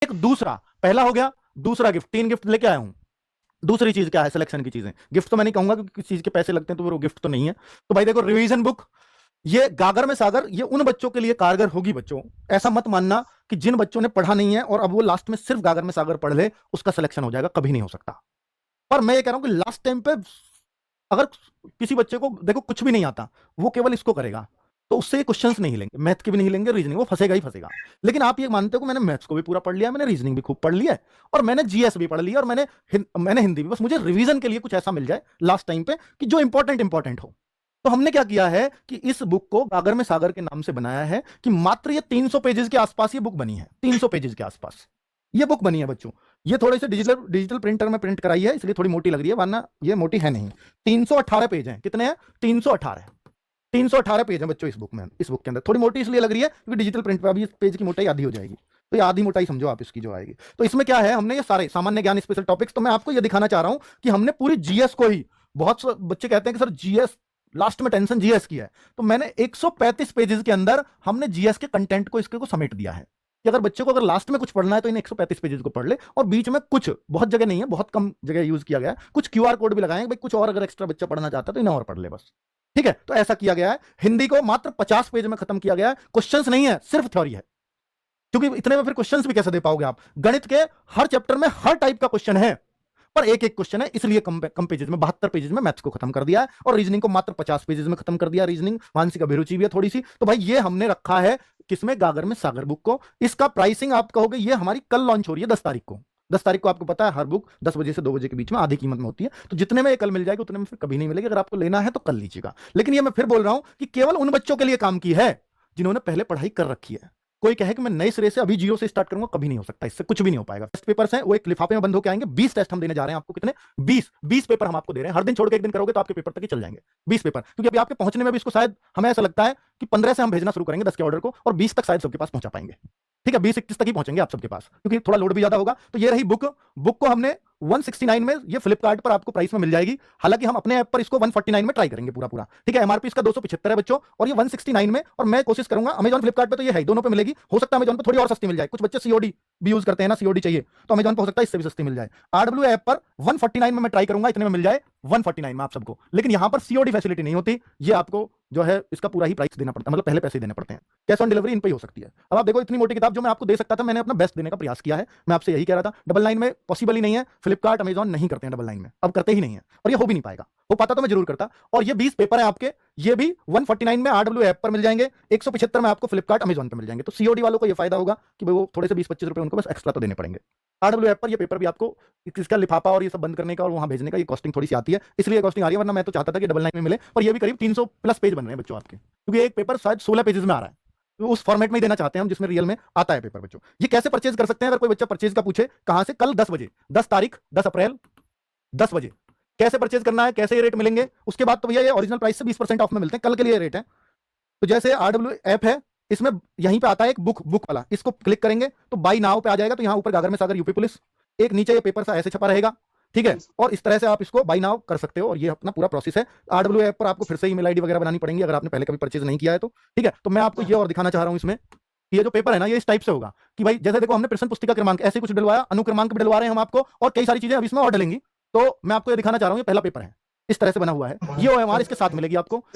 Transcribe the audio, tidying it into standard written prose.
एक दूसरा, पहला हो गया, दूसरा गिफ्ट, 3 गिफ्ट लेके आया हूं। दूसरी चीज क्या है, सिलेक्शन की चीजें। गिफ्ट तो मैं नहीं कहूंगा, क्योंकि किस चीज के पैसे लगते हैं तो वो गिफ्ट तो नहीं है। तो भाई देखो, रिवीजन बुक, ये गागर में सागर, ये उन बच्चों के लिए कारगर होगी। बच्चों, ऐसा मत मानना कि जिन बच्चों ने पढ़ा नहीं है और अब वो लास्ट में सिर्फ गागर में सागर पढ़ ले, उसका सिलेक्शन हो जाएगा, कभी नहीं हो सकता। पर मैं ये कह रहा हूं कि लास्ट टाइम पे अगर किसी बच्चे को देखो कुछ भी नहीं आता, वो केवल इसको करेगा, तो उससे ये क्वेश्चंस नहीं हिलेंगे, मैथ के भी नहीं हिलेंगे, रीजनिंग, वो फंसेगा ही फंसेगा। लेकिन आप ये मानते हो कि मैंने मैथ्स को भी पूरा पढ़ लिया, मैंने रीजनिंग भी खूब पढ़ लिया है, और मैंने जीएस भी पढ़ लिया, और मैंने हिंदी भी, बस मुझे रिवीजन के लिए कुछ ऐसा मिल जाए लास्ट टाइम पे कि जो इंपॉर्टेंट हो। तो हमने क्या किया है कि इस बुक को गागर में सागर के नाम से बनाया है, कि मात्र ये 300 पेजेस के आसपास ये बुक बनी है, 300 पेजेस के आसपास ये बुक बनी है बच्चों। ये थोड़े से डिजिटल प्रिंटर में प्रिंट कराई है, इसलिए थोड़ी मोटी लग रही है, वरना ये मोटी है नहीं। 318 पेज हैं। कितने हैं? 318। 318 पेज हैं बच्चों इस बुक में। इस बुक के अंदर थोड़ी मोटी इसलिए लग रही है क्योंकि डिजिटल प्रिंट पे अभी इस पेज की मोटाई आधी हो जाएगी, तो ये आधी मोटाई समझो आप इसकी जो आएगी। तो इसमें क्या है, हमने ये सारे सामान्य ज्ञान स्पेशल टॉपिक्स, तो मैं आपको ये दिखाना चाह रहा हूं कि हमने पूरी जीएस को ही, बहुत से बच्चे कहते हैं कि सर जीएस लास्ट में टेंशन जीएस की है, तो मैंने 135 पेजेस के अंदर हमने जीएस के कंटेंट को इसके को समेट दिया है कि अगर बच्चे को अगर लास्ट में कुछ पढ़ना है तो इन 135 पेजेस को पढ़ ले, और बीच में कुछ, बहुत जगह नहीं है, बहुत कम जगह यूज किया गया है, कुछ क्यूआर कोड भी लगाएंगे भाई, कुछ और अगर एक्स्ट्रा बच्चा पढ़ना चाहता है तो इन्हें और पढ़ ले बस। ठीक है, तो ऐसा किया गया है। हिंदी को मात्र 50 पेज में खत्म किया गया है, क्वेश्चंस नहीं है, सिर्फ थ्योरी है, क्योंकि इतने में फिर क्वेश्चंस भी कैसे दे पाओगे आप। गणित के हर चैप्टर में हर टाइप का क्वेश्चन है, पर एक एक क्वेश्चन है, इसलिए कम पेजेस में, 72 पेजेस में मैथ्स को खत्म कर दिया है, और रीजनिंग को मात्र 50 पेजेस में खत्म कर दिया। रीजनिंग मानसिक अभिरुचि भी है थोड़ी सी, तो भाई ये हमने रखा है किसमें, गागर में सागर बुक को। इसका प्राइसिंग आप कहोगे ये हमारी कल लॉन्च हो रही है 10 तारीख को। 10 तारीख को आपको पता है हर बुक 10 बजे से 2 बजे के बीच में आधी कीमत में होती है, तो जितने में ये कल मिल जाएगी उतने में फिर कभी नहीं मिलेगी। अगर आपको लेना है तो कल लीजिएगा। लेकिन ये मैं फिर बोल रहा हूं कि केवल उन बच्चों के लिए काम की है जिन्होंने पहले पढ़ाई कर रखी है। कोई कहे कि मैं नए सिरे से अभी जीरो से स्टार्ट करूंगा, कभी नहीं हो सकता, इससे कुछ भी नहीं हो पाएगा। टेस्ट पेपर्स हैं, वो एक लिफाफे में बंद होकर आएंगे। 20 टेस्ट हम देने जा रहे हैं आपको। कितने? 20 पेपर हम आपको दे रहे हैं। हर दिन छोड़ के एक दिन करोगे तो आपके पेपर तक ही चल जाएंगे 20 पेपर, क्योंकि अभी आपके पहुंचने में भी इसको शायद हमें ऐसा लगता है कि 15 से हम भेजना शुरू करेंगे 10 के ऑर्डर को, और 20 तक शायद सबके पास पहुंचा पाएंगे। ठीक है, 20-21 तक ही पहुंचेंगे आप सबके पास, क्योंकि थोड़ा लोड भी ज्यादा होगा। तो ये रही बुक। बुक को हमने 169 में, ये फ्लिपकार्ट पर आपको प्राइस में मिल जाएगी। हालांकि हम अपने ऐप पर इसको 149 में ट्राई करेंगे पूरा। ठीक है, एमआरपी इसका 275 है बच्चों, और ये 169 में, और मैं कोशिश करूंगा अमेजॉन फ्लिपकार्ट पे तो ये है, दोनों पे मिलेगी। हो सकता है अमेजॉन पे थोड़ी और सस्ती मिल जाए, कुछ बच्चे सीओडी भी यूज करते हैं ना, सीओडी चाहिए तो अमेजॉन पे हो सकता है इससे भी सस्ती मिल जाए। आरडब्ल्यू ऐप पर 149 में मैं ट्राई करूंगा, इतने में मिल जाए 149 में आप सबको। लेकिन यहां पर सीओडी फैसिलिटी नहीं होती, ये आपको जो है इसका पूरा ही प्राइस देना पड़ता है, मतलब पहले पैसे देने पड़ते हैं। कैश ऑन डिलीवरी इन पे ही हो सकती है। अब आप देखो, इतनी मोटी किताब जो मैं आपको दे सकता था, मैंने अपना बेस्ट देने का प्रयास किया है। मैं आपसे यही कह रहा था, 99 में पॉसिबल ही नहीं है, फ्लिपकार्ट अमेजॉन नहीं करते हैं 99 में, अब करते ही नहीं है, और ये हो भी नहीं पाएगा। हो पाता तो मैं जरूर करता। और ये 20 पेपर है आपके, ये भी 149 में आरडब्ल्यू ऐप पर मिल जाएंगे, 175 में आपको फ्लिपकार्ट अमेजॉन पर मिल जाएंगे। तो सीओडी वालों को ये फायदा होगा कि वो थोड़े से 20-25 रुपए उनको बस एक्स्ट्रा तो देने पड़ेंगे। आरडब्ल्यू ऐप पर ये पेपर भी आपको, इसका लिफाफा और ये सब बंद करने का और वहां भेजने का, ये कॉस्टिंग थोड़ी सी आती है, इसलिए कॉस्टिंग आ रही है, वरना मैं तो चाहता था कि 99 में मिले। और ये भी करीब 300 प्लस पेज बन रहे हैं बच्चों आपके, क्योंकि एक पेपर शायद 16 पेजेस में आ रहा है, तो उस फॉर्मेट में ही देना चाहते हैं हम जिसमें रियल में आता है पेपर बच्चों। ये कैसे परचेज कर सकते हैं? अगर कोई बच्चा परचेज का पूछे, कहां से? कल 10 बजे, 10 तारीख, 10 अप्रैल, 10 बजे कैसे परचेज करना है, कैसे ये रेट मिलेंगे, उसके बाद तो भैया ये ओरिजिनल प्राइस से 20% ऑफ में मिलते हैं। कल के लिए रेट है। तो जैसे आरडब्ल्यू ऐप है, इसमें यहीं पे आता है एक बुक वाला, इसको क्लिक करेंगे तो बाई नाउ पे आ जाएगा। तो यहां ऊपर गागर में सागर यूपी पुलिस, एक नीचे ये पेपर सा ऐसे छपा रहेगा। ठीक है, और इस तरह से आप इसको बाई नाउ कर सकते हो, और ये अपना पूरा प्रोसेस है। आरडब्ल्यू ऐप पर आपको फिर से ईमेल आईडी वगैरह बनानी पड़ेगी अगर आपने पहले कभी परचेज नहीं किया है तो। ठीक है, तो मैं आपको ये और दिखाना चाह रहा हूं इसमें, ये जो पेपर है ना, ये इस टाइप से होगा कि भाई जैसे देखो हमने प्रश्न पुस्तिका क्रमांक ऐसे कुछ डलवाया, अनुक्रमांक भी डलवा रहे हैं हम आपको, और कई सारी चीजें अब इसमें और डलेंगी। तो मैं आपको ये दिखाना चाह रहा हूं, ये पहला पेपर है, इस तरह से बना हुआ है, ये OMR इसके साथ मिलेगी आपको।